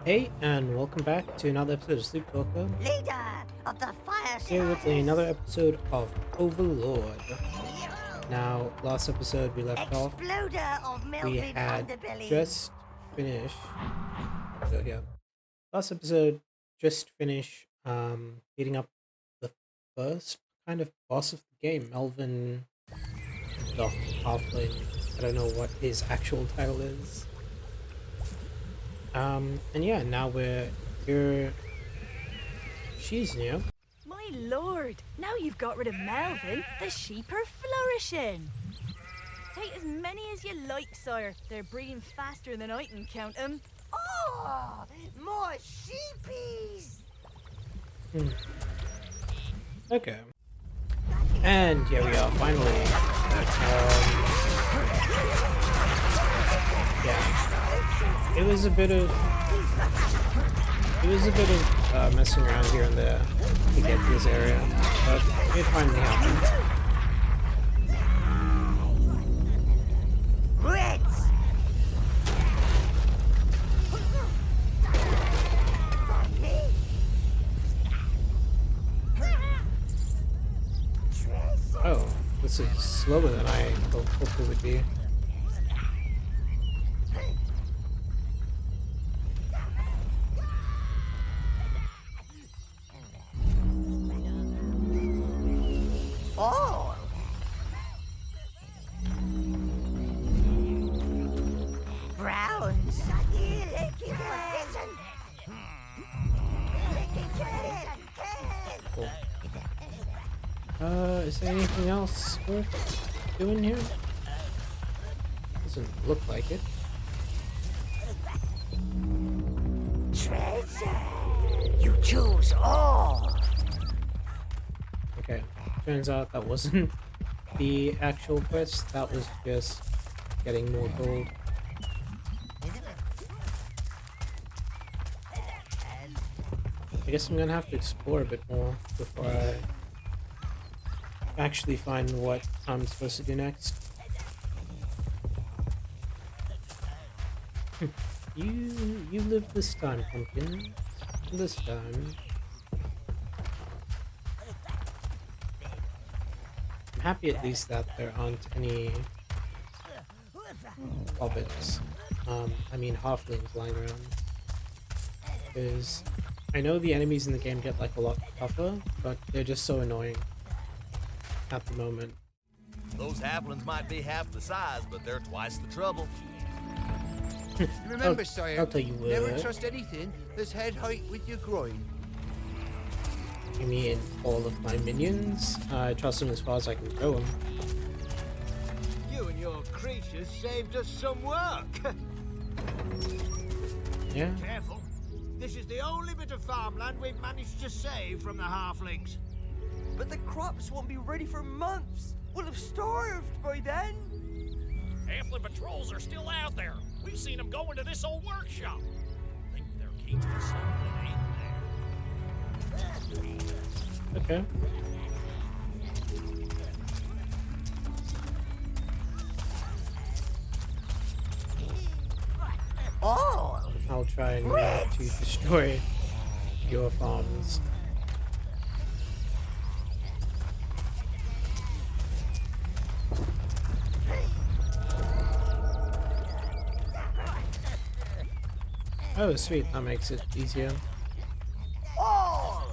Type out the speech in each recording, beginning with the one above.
Hey, and welcome back to another episode of Sleep Talker. Leader of the fire Here with another episode of Overlord. Now, last episode we left off, Exploder of we melted had underbelly. just finished. So yeah, last episode just finished beating up the first kind of boss of the game, Melvin the Halfling. I don't know what his actual title is. And yeah, now we're here. She's new. My lord, now you've got rid of Melvin, the sheep are flourishing. Take as many as you like, sire. They're breeding faster than I can count them. Oh, more sheepies. Okay. And here we are, finally. Yeah. It was a bit of messing around here and there to get to this area, but it finally happened. Reds. Oh, this is slower than I hoped it would be. Oh. Browns. Cool. Is there anything else worth doing here? Doesn't look like it. Treasure. You choose all. Okay, turns out that wasn't the actual quest, that was just getting more gold. I guess I'm gonna have to explore a bit more before I actually find what I'm supposed to do next. You live this time, pumpkin. This time. I'm happy at least that there aren't any hobbits. I mean halflings lying around. Because I know the enemies in the game get like a lot tougher, but they're just so annoying at the moment. Those halflings might be half the size, but they're twice the trouble. Remember, sire, I'll tell you never what. trust anything that's head height with your groin. You mean all of my minions? I trust them as far as I can throw them. You and your creatures saved us some work. Yeah. Careful. This is the only bit of farmland we've managed to save from the halflings. But the crops won't be ready for months. We'll have starved by then. Halfling patrols are still out there. We've seen them go into this old workshop. Think they're keeping something in there. Okay. Oh. I'll try and not to destroy your farms. Oh, sweet. That makes it easier. All.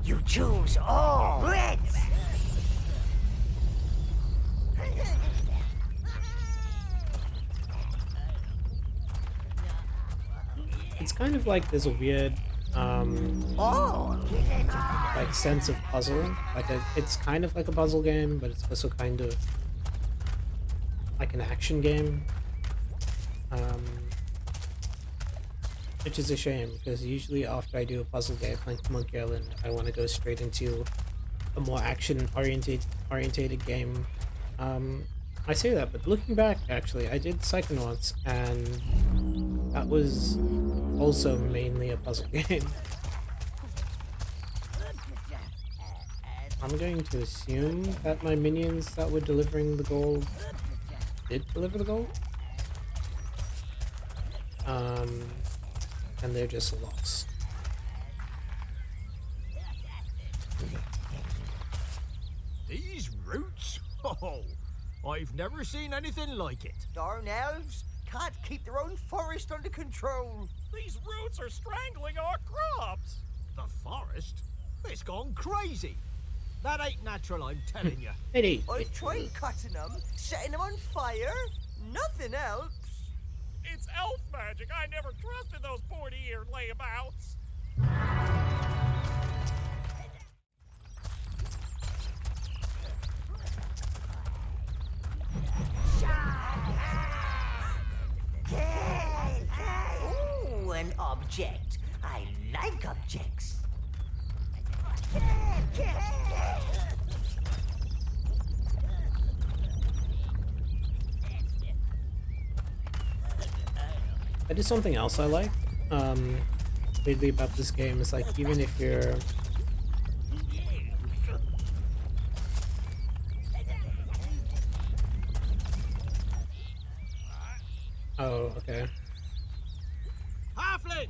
You choose all. Reds. It's kind of like there's a weird All. like sense of puzzle. It's kind of like a puzzle game, but it's also kind of like an action game. Which is a shame because usually after I do a puzzle game like Monkey Island, I want to go straight into a more action orientated game. I say that, but looking back, actually, I did Psychonauts, and that was also mainly a puzzle game. I'm going to assume that my minions that were delivering the gold did deliver the gold. And they're just lost. These roots? Oh, I've never seen anything like it. Darn elves can't keep their own forest under control. These roots are strangling our crops. The forest? It's gone crazy. That ain't natural, I'm telling you. Hey, I've tried cutting them, setting them on fire. Nothing helps. It's elf magic. I never trusted those pointy-eared layabouts. Ooh, an object. I like objects. that is something else I like. Weirdly about this game is like even if you're oh, okay. Halflings!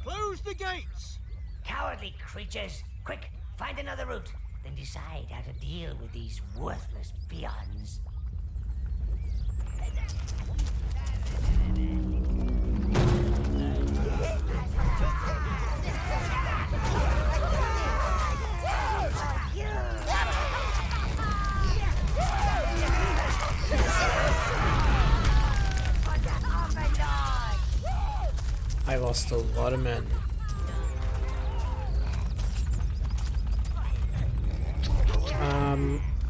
Close the gates! Cowardly creatures! Quick, find another route, then decide how to deal with these worthless peons. I lost a lot of men.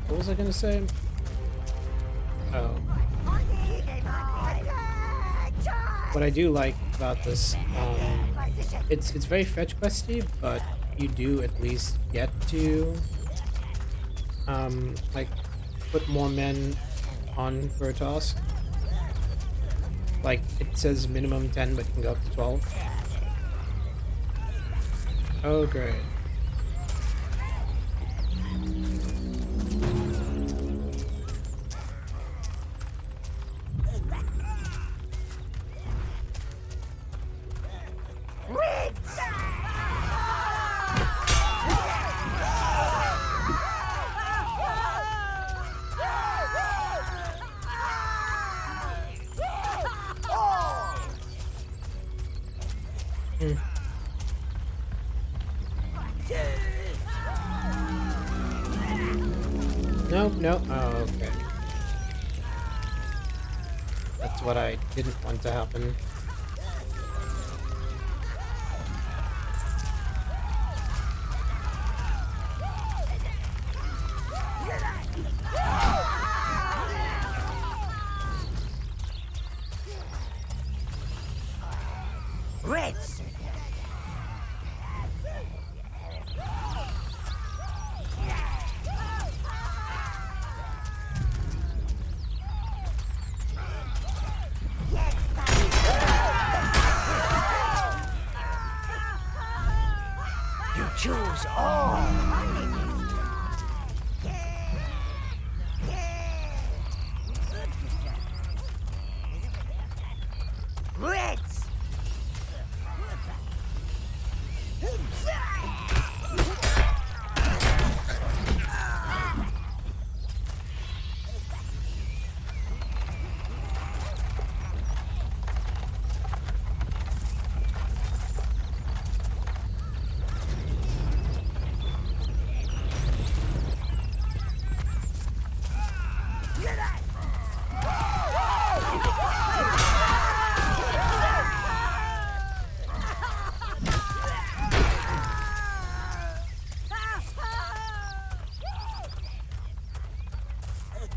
What was I gonna say? Oh. What I do like about this, it's very fetch questy, but you do at least get to, like, put more men on for a task. Like, it says minimum 10, but you can go up to 12. Oh, great. No. Oh, okay. That's what I didn't want to happen. Reds! You choose all. Reds!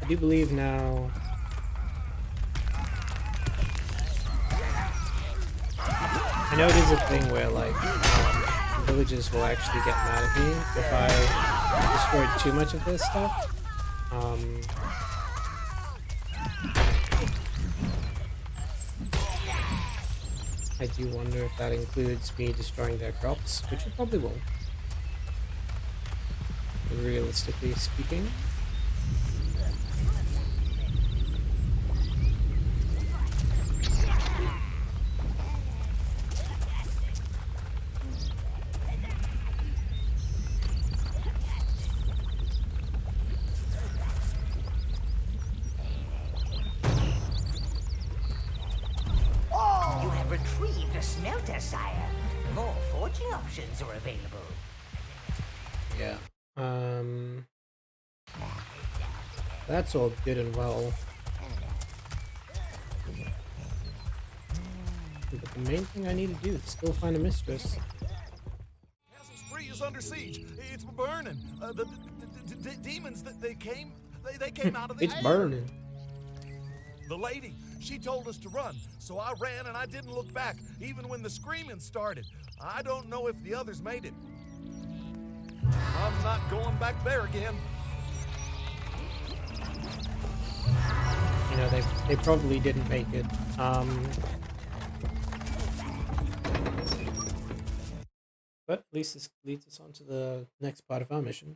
I do believe now. I know it is a thing where like villages will actually get mad at me if I destroyed too much of this stuff. I do wonder if that includes me destroying their crops, which it probably will. Realistically speaking. You have retrieved a smelter, sire. More forging options are available. Yeah. That's all good and well. But the main thing I need to do is still find a mistress. Castle Spree is under siege. It's burning. The demons that they came out of the It's air. burning. The lady, she told us to run, so I ran and I didn't look back, even when the screaming started. I don't know if the others made it. I'm not going back there again. You know, they probably didn't make it. But at least this leads us on to the next part of our mission.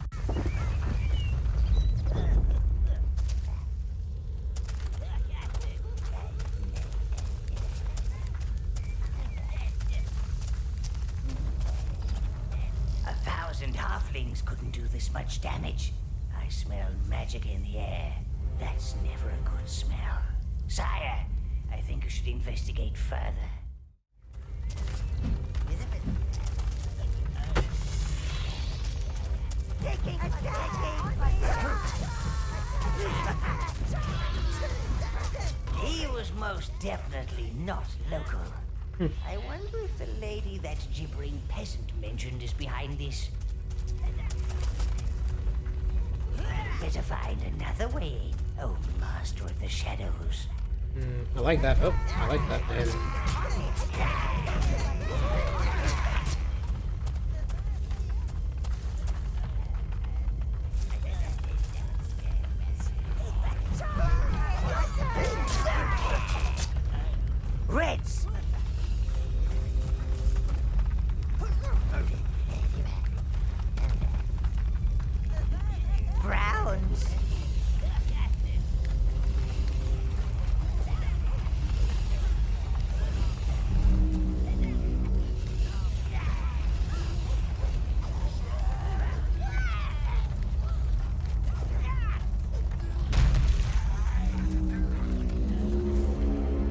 1,000 halflings couldn't do this much damage. I smell magic in the air. That's never a good smell. Sire, I think you should investigate further. He was most definitely not local. I wonder if the lady that gibbering peasant mentioned is behind this. Better find another way, oh master of the shadows. I like that. Oh, I like that name. Reds! Browns!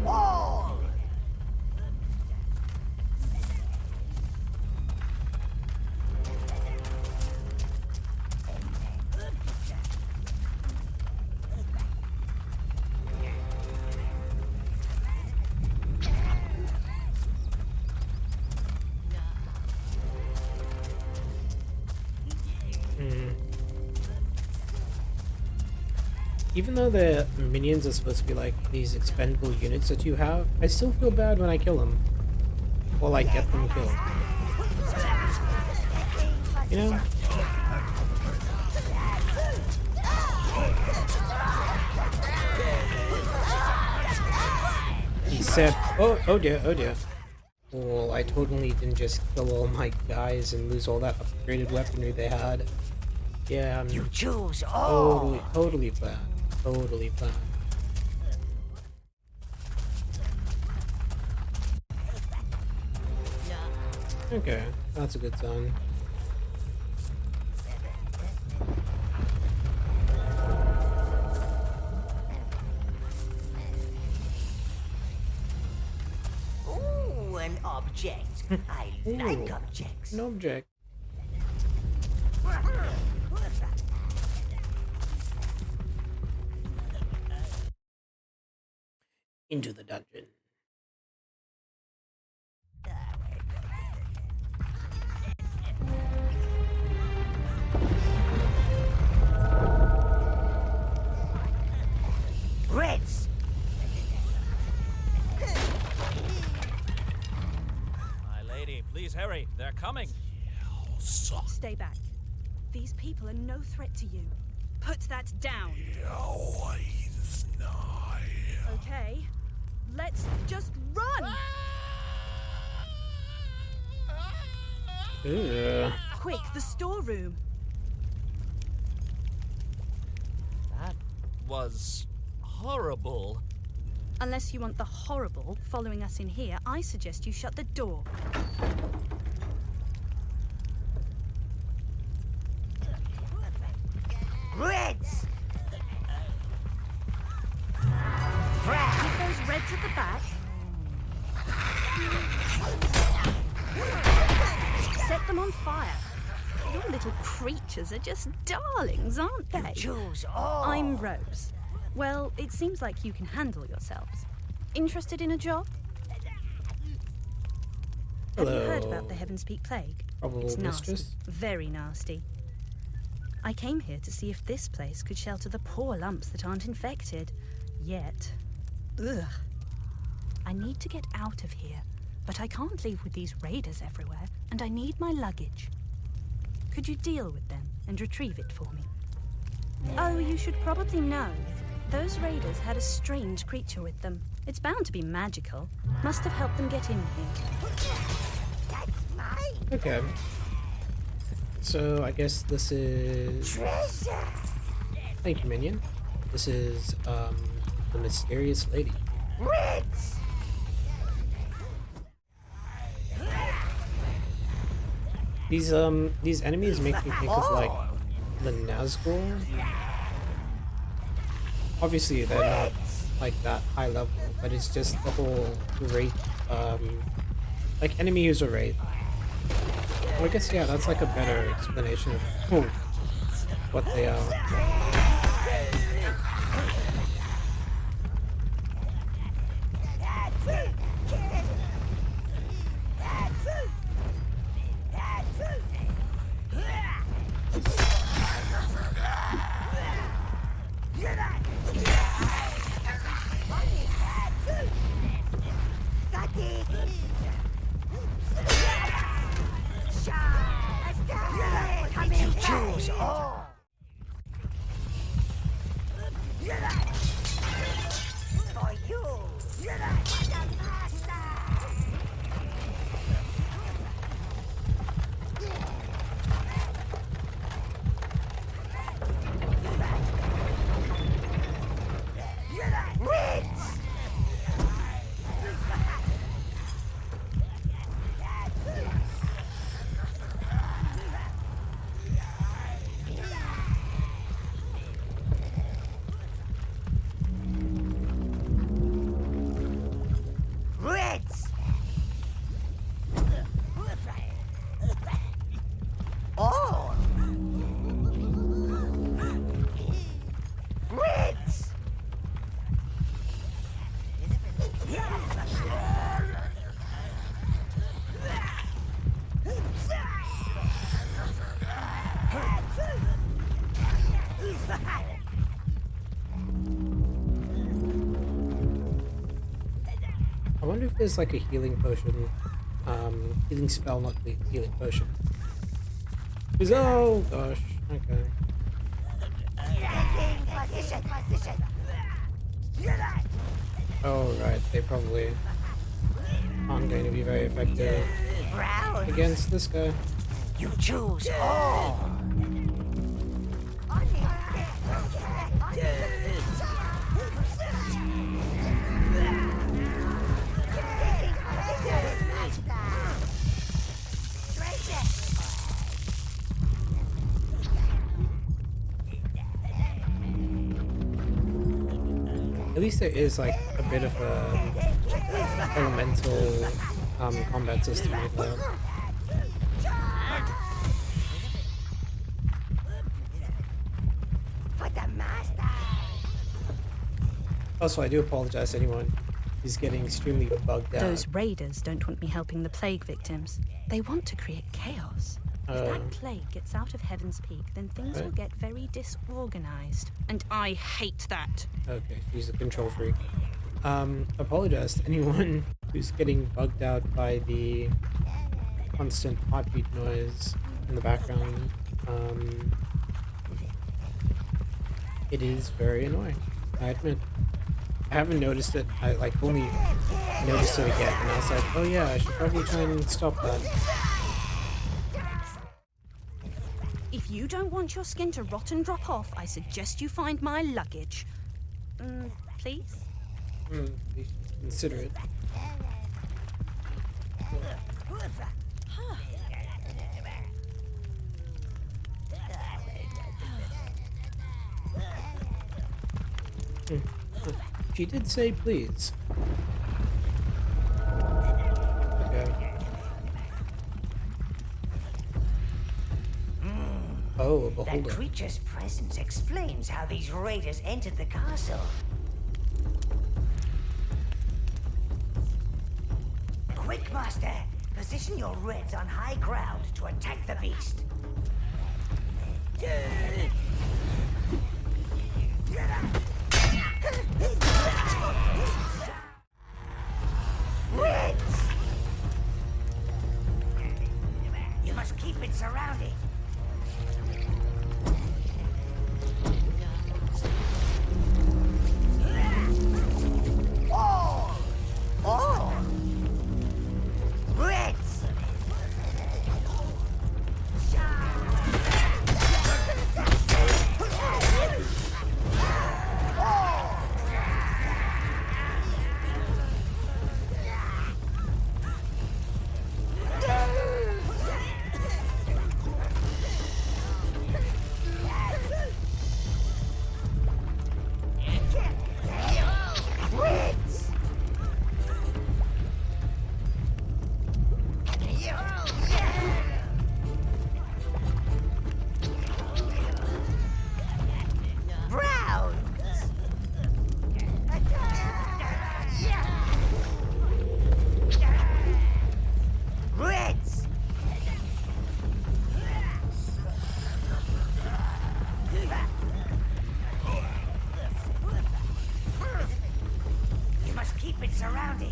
All! Even though the minions are supposed to be like these expendable units that you have, I still feel bad when I kill them. Or like get them killed. You know? He said, oh dear, oh dear. Well, I totally didn't just kill all my guys and lose all that upgraded weaponry they had. Yeah, I'm You choose all! totally planned. Totally planned. Okay, that's a good sign. Ooh, an object. I like Ooh, objects. an object. Into the dungeon. Reds! My lady, please hurry. They're coming. Stay back. These people are no threat to you. Put that down. Okay, let's just run! Ugh. Quick, the storeroom. That was horrible. Unless you want the horrible following us in here, I suggest you shut the door. Reds! Keep those reds at the back. Set them on fire. Your little creatures are just darlings, aren't they? Choose all. I'm Rose. Well, it seems like you can handle yourselves. Interested in a job? Have you heard about the Heaven's Peak plague? Probable It's nasty, mistress? very nasty. I came here to see if this place could shelter the poor lumps that aren't infected. Yet. Ugh. I need to get out of here, but I can't leave with these raiders everywhere, and I need my luggage. Could you deal with them and retrieve it for me? Oh, you should probably know. Those raiders had a strange creature with them. It's bound to be magical. Must have helped them get in here. Okay. So I guess this is. Thank you, Minion. This is the mysterious lady. These enemies make me think of like the Nazgul. Obviously they're not like that high level, but it's just the whole wraith, like enemy user wraith. Well, I guess yeah, that's like a better explanation of what they are. Choose all. For you. Reds! Oh! Reds! I wonder if there's like a healing potion, healing spell, not the healing potion. Because, oh gosh, okay. Oh right, they probably aren't going to be very effective against this guy. You choose all. At least there is like a bit of a elemental combat system like that. Also, I do apologize to anyone who's getting extremely bugged out. Those raiders don't want me helping the plague victims. They want to create chaos. If that plague gets out of Heaven's Peak, then things will get very disorganized. And I hate that. Okay, he's a control freak. Apologize to anyone who's getting bugged out by the constant heartbeat noise in the background. It is very annoying, I admit. I haven't noticed it. I like only noticed it again, and I was like, oh yeah, I should probably try and stop that. you don't want your skin to rot and drop off, I suggest you find my luggage. Please? Please consider it. She did say please. Okay. Oh, a That beholder. creature's presence explains how these raiders entered the castle. Quick, Master! Position your reds on high ground to attack the beast. Reds! You must keep it surrounded. Oh! Reds! Reds! You must keep it surrounded.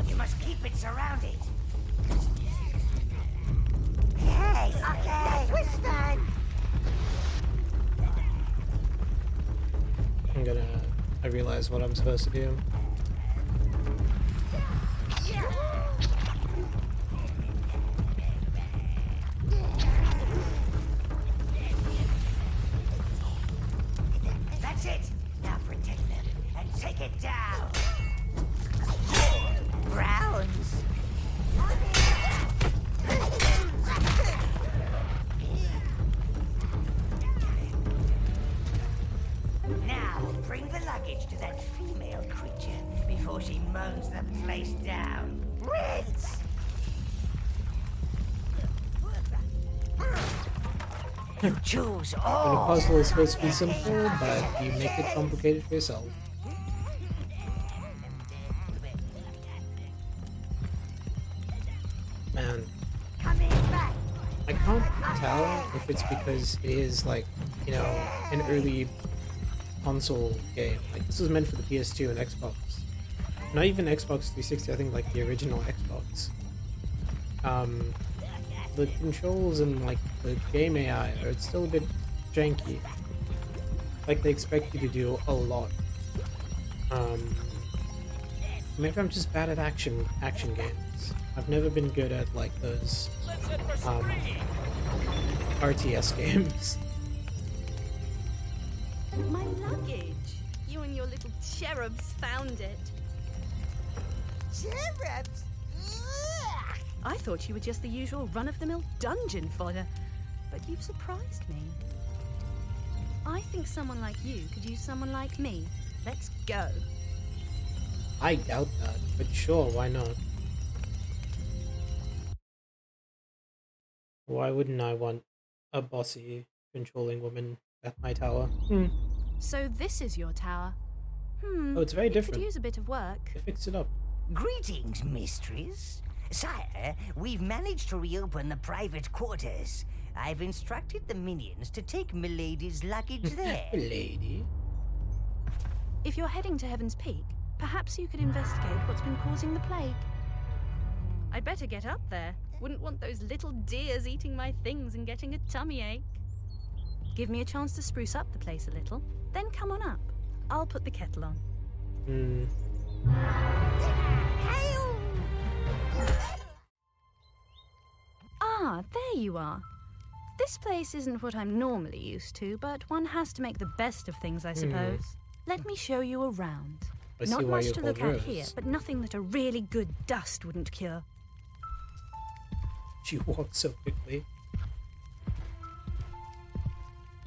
You must keep it surrounded. Okay, twist time. I realize what I'm supposed to do. That's it. Now protect them and take it down. Browns. Now bring the luggage to that female creature before she mows the place down. Reds! You choose When a all. puzzle is supposed to be simple, but you make it complicated for yourself. Man, Coming back. I can't tell if it's because it is like, you know, an early console game. Like this was meant for the PS2 and Xbox. Not even Xbox 360, I think like the original Xbox. The controls and like the game AI are still a bit janky. Like they expect you to do a lot. Maybe I'm just bad at action games. I've never been good at like those RTS games. My luggage. You and your little cherubs found it. Cherubs? I thought you were just the usual run-of-the-mill dungeon fodder, but you've surprised me. I think someone like you could use someone like me. Let's go. I doubt that, but sure, why not? Why wouldn't I want a bossy, controlling woman at my tower? So this is your tower. Oh, it's very It different. could use a bit of work. They fixed it up. Greetings, mistress. Sire, we've managed to reopen the private quarters. I've instructed the minions to take Milady's luggage there. Lady. If you're heading to Heaven's Peak, perhaps you could investigate what's been causing the plague. I'd better get up there. Wouldn't want those little deers eating my things and getting a tummy ache. Give me a chance to spruce up the place a little, then come on up. I'll put the kettle on. there you are. This place isn't what I'm normally used to, but one has to make the best of things, I suppose. Let me show you around. I see Not why much you're to look called at here, Rose. but nothing that a really good dust wouldn't cure. She walked so quickly.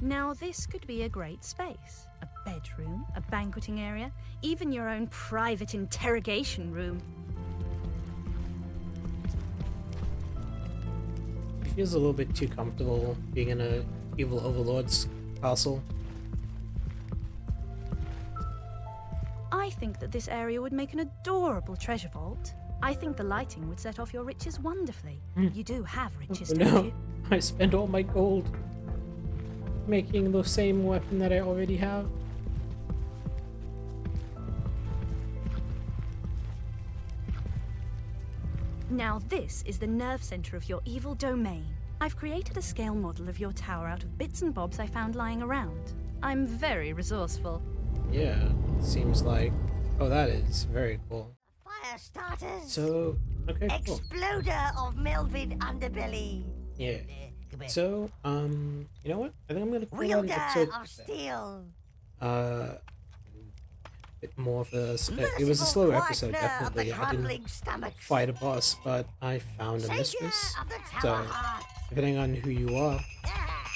Now this could be a great space. A bedroom, a banqueting area, even your own private interrogation room. She feels a little bit too comfortable being in a evil overlord's castle. I think that this area would make an adorable treasure vault. I think the lighting would set off your riches wonderfully. You do have riches, Oh, don't no, you? I spent all my gold making the same weapon that I already have. Now this is the nerve center of your evil domain. I've created a scale model of your tower out of bits and bobs I found lying around. I'm very resourceful. Yeah, seems like... Oh, that is very cool. Fire starters. So, okay, cool. Exploder of Melvid underbelly. Yeah. So, you know what? I think I'm gonna call that an Wielder episode. of steel. A bit more of a... it was a slow episode, Merciful definitely. Of the I didn't crumbling stomachs. fight a boss, but I found a Savior mistress. of the So, tower heart. depending on who you are,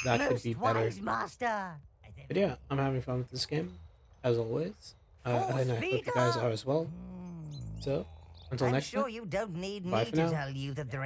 that could Most be better. wise master. But yeah, I'm having fun with this game, as always. And I hope you guys are as well. So, until I'm next sure time. you don't need Bye me for to now. tell you that there are